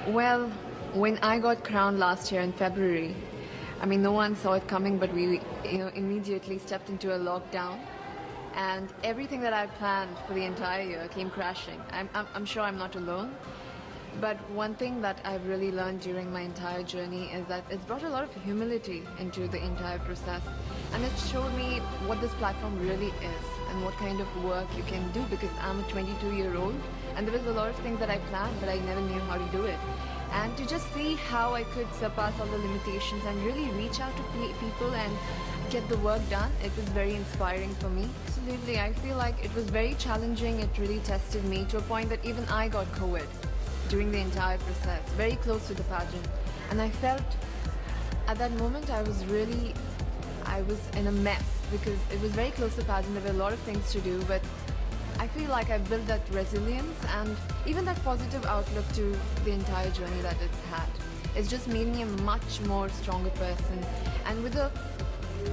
Well, when I got crowned last year in February, I mean, no one saw it coming, but we, immediately stepped into a lockdown, and everything that I planned for the entire year came crashing. I'm sure I'm not alone, but one thing that I've really learned during my entire journey is that it's brought a lot of humility into the entire process, and it showed me what this platform really is and what kind of work you can do, because I'm a 22-year-old and there was a lot of things that I planned but I never knew how to do it. And to just see how I could surpass all the limitations and really reach out to people and get the work done, it was very inspiring for me. Absolutely, I feel like it was very challenging. It really tested me to a point that even I got COVID during the entire process, very close to the pageant. And I felt at that moment I was in a mess, because it was very close to the pageant. There were a lot of things to do, but I feel like I've built that resilience and even that positive outlook to the entire journey that it's had. It's just made me a much more stronger person and with a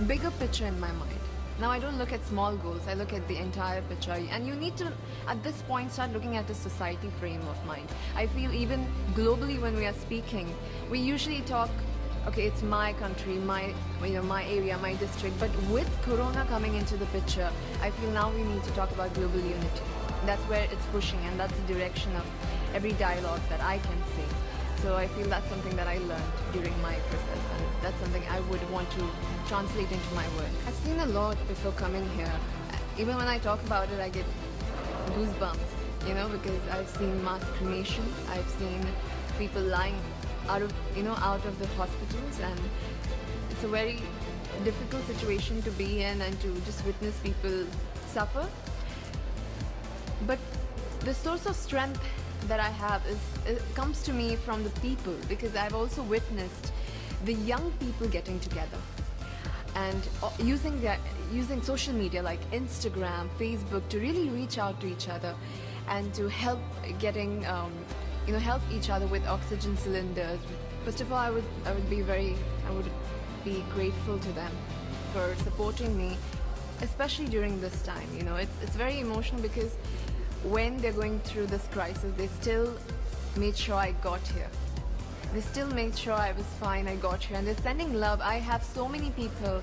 bigger picture in my mind. Now I don't look at small goals, I look at the entire picture. And you need to, at this point, start looking at a society frame of mind. I feel even globally when we are speaking, we usually talk, okay, it's my country, my area, my district. But with Corona coming into the picture, I feel now we need to talk about global unity. That's where it's pushing, and that's the direction of every dialogue that I can see. So I feel that's something that I learned during my process, and that's something I would want to translate into my work. I've seen a lot before coming here. Even when I talk about it, I get goosebumps, because I've seen mass cremation, I've seen people lying out of the hospitals, and it's a very difficult situation to be in and to just witness people suffer. But the source of strength that I have it comes to me from the people, because I've also witnessed the young people getting together and using social media like Instagram, Facebook to really reach out to each other and to help help each other with oxygen cylinders. First of all, I would be grateful to them for supporting me, especially during this time. It's very emotional, because when they're going through this crisis, they still made sure I got here. They still made sure I was fine, I got here, and they're sending love. I have so many people,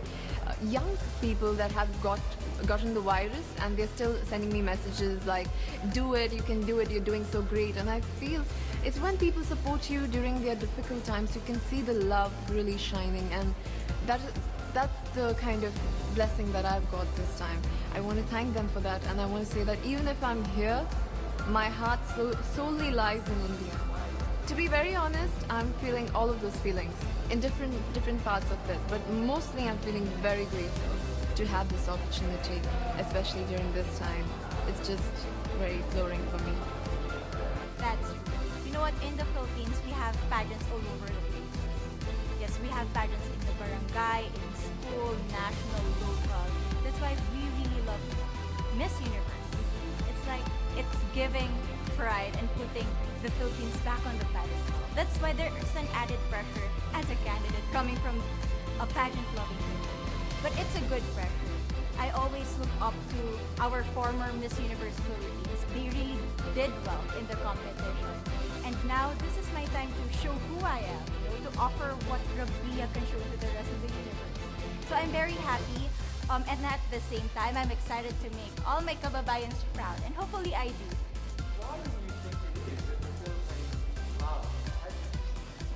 young people that have gotten the virus, and they're still sending me messages like, do it, you can do it, you're doing so great. And I feel it's when people support you during their difficult times, you can see the love really shining, and that's the kind of blessing that I've got this time. I want to thank them for that, and I want to say that even if I'm here, my heart solely lies in India. To be very honest, I'm feeling all of those feelings in different parts of it, but mostly I'm feeling very grateful to have this opportunity, especially during this time. It's just very flooring for me. That's true. You know what? In the Philippines, we have pageants all over the place. Yes, we have pageants in the barangay, in school, national, local. That's why we really love Miss Universe. It's like it's giving pride and putting the Philippines back on the pedestal. That's why there is an added pressure as a candidate coming from a pageant-loving country. But it's a good pressure. I always look up to our former Miss Universe Philippines. They really did well in the competition. And now this is my time to show who I am, to offer what Rabia can show to the rest of the universe. So I'm very happy, and at the same time, I'm excited to make all my kababayans proud, and hopefully I do.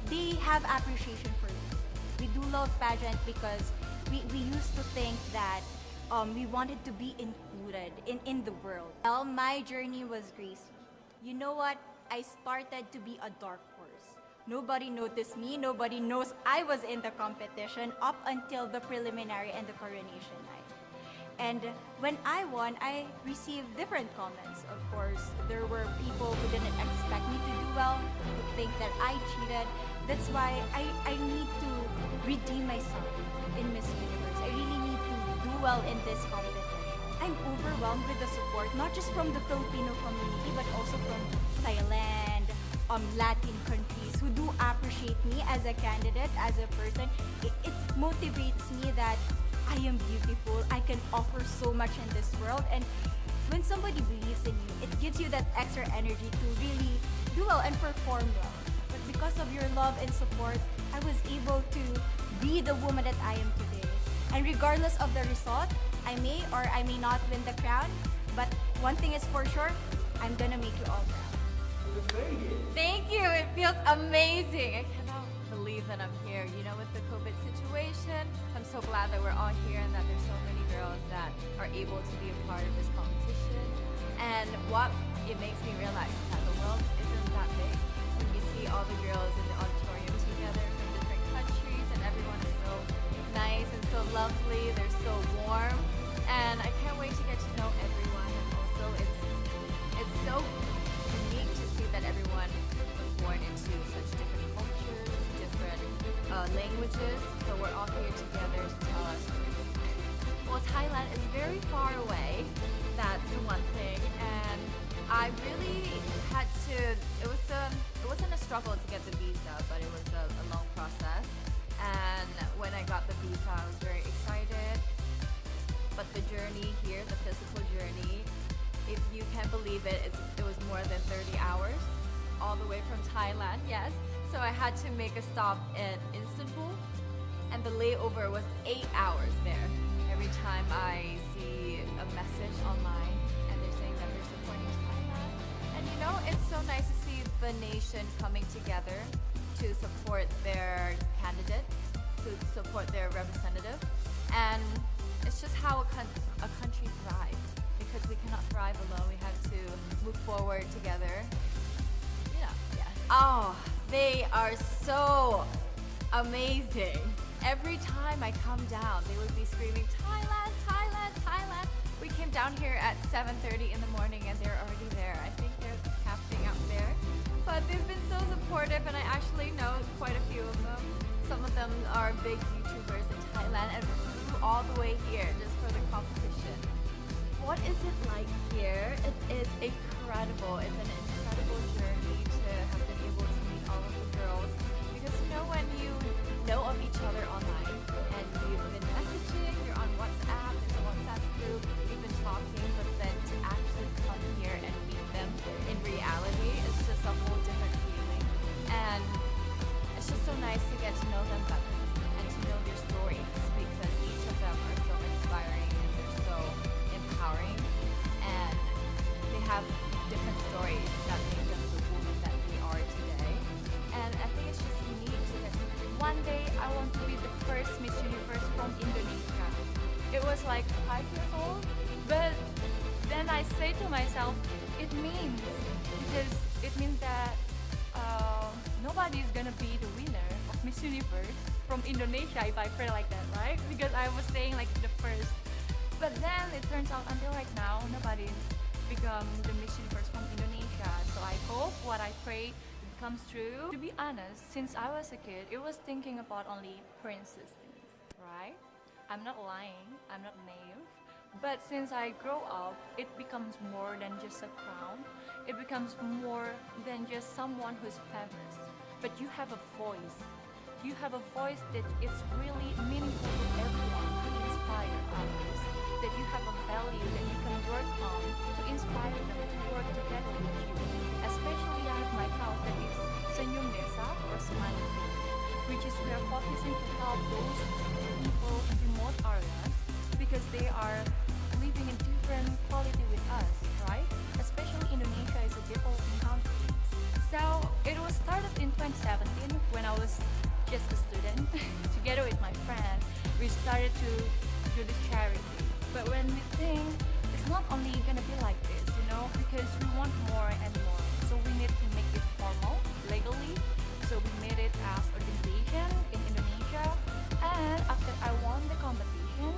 They have appreciation for me. We do love pageant because we used to think that we wanted to be included in the world. Well, my journey was Gracie. You know what? I started to be a dark horse. Nobody noticed me. Nobody knows I was in the competition up until the preliminary and the coronation night. And when I won, I received different comments. Of course, there were people who didn't expect me to do well, who think that I cheated. That's why I need to redeem myself in Miss Universe. I really need to do well in this competition. I'm overwhelmed with the support, not just from the Filipino community, but also from Thailand, Latin countries who do appreciate me as a candidate, as a person. It motivates me that I am beautiful, I can offer so much in this world, and when somebody believes in you, it gives you that extra energy to really do well and perform well. But because of your love and support, I was able to be the woman that I am today. And regardless of the result, I may or I may not win the crown, but one thing is for sure, I'm gonna make you all proud. Thank you. It feels amazing. I cannot believe that I'm here. You know, with the COVID situation, I'm so glad that we're all here and that there's so many girls that are able to be a part of this competition. And what it makes me realize is that the world isn't that big. When you see all the girls in the auditorium together from different countries, and everyone is so nice and so lovely. They're so warm, and I can't wait to get to know everyone. And also, it's so unique to see that everyone was born into such different cultures, different languages, but we're all here together to tell our stories. Well, Thailand is very far away. That's one thing, and I really had to. It wasn't a struggle to get the visa, but it was a long process. And when I got the visa, I was very excited. But the journey here, the physical journey, if you can't believe it, it was more than 30 hours, all the way from Thailand. Yes. So I had to make a stop in Istanbul, and the layover was 8 hours there. Every time I see a message online and they're saying that they're supporting Thailand, and you know, it's so nice to see the nation coming together to support their candidate, to support their representative, and it's just how a country thrives, because we cannot thrive alone. We have to move forward together. You know, yeah. Oh, they are so amazing. Every time I come down, they would be screaming, Thailand, Thailand, Thailand. We came down here at 7:30 in the morning and they're already there. I think they're camping out there. But they've been so supportive, and I actually know quite a few of them. Some of them are big YouTubers in Thailand and flew all the way here just for the competition. What is it like here? It is incredible. It's an incredible journey to have been able to meet all of the girls, because you know, when you know of each other online and you've been messaging, you're on WhatsApp, there's a WhatsApp group, you've been talking, but then to actually come here and meet them in reality is just a whole different feeling. And it's just so nice to get to know them better and to know their stories, because each of them are so inspiring and they're so empowering, and they have different stories that make them the woman that they are today. And I think it's just neat to get to one day I want to be the first Miss Universe from Indonesia. It was like 5 years old, but then I say to myself, it means that nobody is gonna be the winner of Miss Universe from Indonesia if I pray like that, right? Because I was saying like the first, but then it turns out until right now nobody's become the Miss Universe from Indonesia. So I hope what I pray comes true. To be honest, since I was a kid, it was thinking about only princess things, right? I'm not lying, I'm not naive. But since I grow up, it becomes more than just a crown. It becomes more than just someone who's famous. But you have a voice. You have a voice that is really meaningful to everyone, to inspire others. That you have a value that you can work on to inspire them to work together with you. Especially I have my house that is Senyum Desa or Smiling Village, which is we are focusing to help those people in remote areas, because they are living in different quality with us, right? Especially Indonesia is a developing country. So it was started in 2017 when I was just a student. Together with my friend, we started to do this charity. But when we think it's not only gonna be like this, you know, because we want more and more. So we need to make it formal, legally. So we made it as organization in Indonesia. And after I won the competition,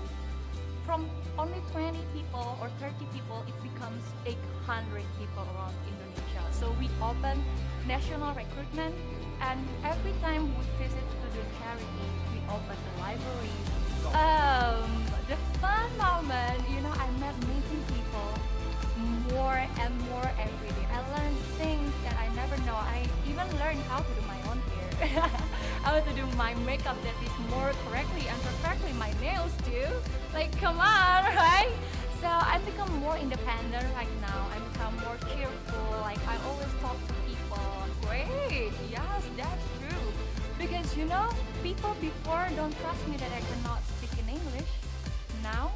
from only 20 people or 30 people, it becomes 800 people around Indonesia. So we open national recruitment, and every time we visit to the charity, we open the library. The fun moment, you know, I met amazing people more and more every day. I learned things that I never know. I even learned how to do my own hair. How to do my makeup that is more correctly and perfectly my nails too. Like, come on, right? So I become more independent right now. I become more cheerful. Like, I always talk to people. Great, yes, that's You know, people before don't trust me that I cannot speak in English. Now,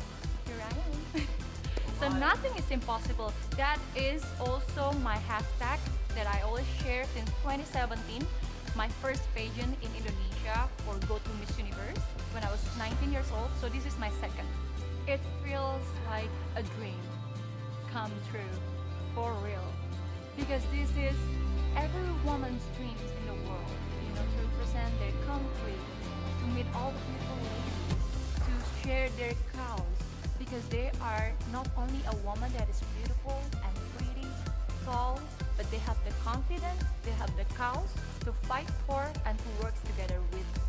here I am. So nothing is impossible. That is also my hashtag that I always share since 2017. My first pageant in Indonesia for Go to Miss Universe when I was 19 years old. So this is my second. It feels like a dream come true, for real. Because this is every woman's dreams in the world, you know, to represent their country, to meet all the beautiful ladies, to share their cause. Because they are not only a woman that is beautiful and pretty, tall, but they have the confidence, they have the cause to fight for and to work together with